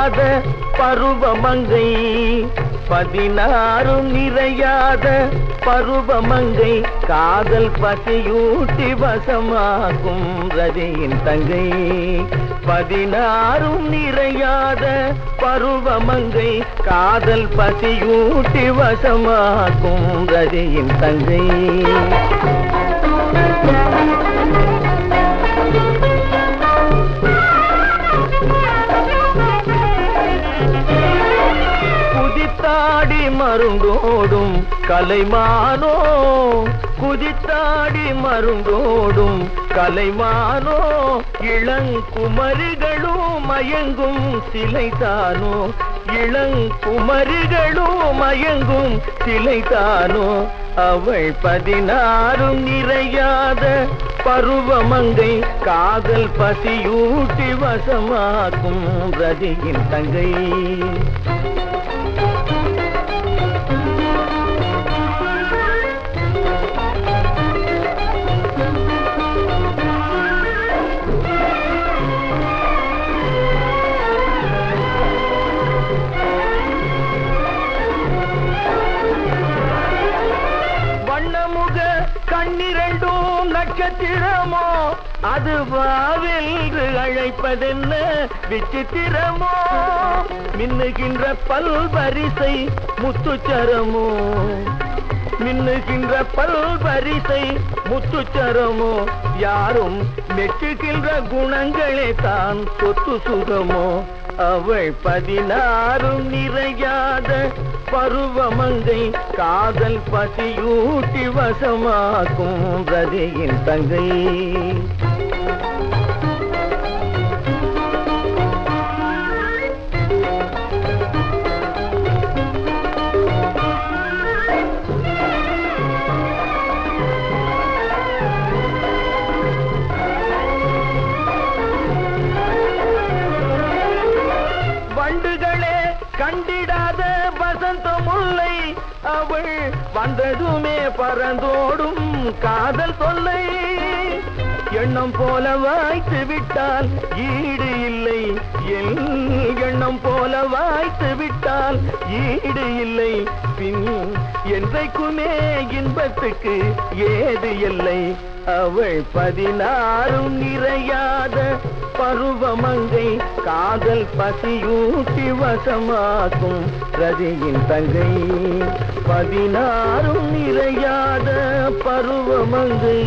நிறையாத பருவமங்கை 16 நிறையாத பருவமங்கை காதல் பசியூட்டி வசமாக்கும் ரதியின் தங்கை 16 நிறையாத பருவமங்கை காதல் பசியூட்டி வசமாக்கும் ரதியின் தங்கை குதித்தாடி மருங்கோடும் கலைமானோ குதித்தாடி மருங்கோடும் கலைமானோ இளங்குமரிகளும் மயங்கும் சிலைதானோ இளங்குமரிகளும் மயங்கும் சிலைதானோ அவள் 16 நிறையாத பருவமங்கை காதல் பசியூட்டி வசமாக்கும் ரதியின் தங்கை வண்ணமுக கண்ணிரண்டும் நட்சத்திரமோ அது வாவென்று அழைப்பதென்ன விசித்திரமோ மின்னுகின்ற பல்வரிசை முத்துச்சரமோ மின்னுகின்ற பல்வரிசை முத்துச்சரமோ யாரும் மெச்சுகின்ற குணங்களே தான் சொத்து சுகமோ அவள் 16 நிறையாத பருவமங்கை காதல் பசியூட்டி வசமாக்கும் ரதியின் தங்கை வண்டுகளே கண்டிடாத வசந்த முல்லை அவள் வந்ததுமே பறந்தோடும் காதல் தொல்லை எண்ணம் போல வாய்த்து விட்டால் ஈடு இல்லை எண்ணம் போல வாய்த்து விட்டால் ஈடு இல்லை பின் என்றைக்குமே இன்பத்துக்கு ஏது இல்லை அவள் 16 நிறையாத பருவமங்கை காதல் பசியூட்டி வசமாக்கும் ரதியின் தங்கை 16 நிறையாத பருவமங்கை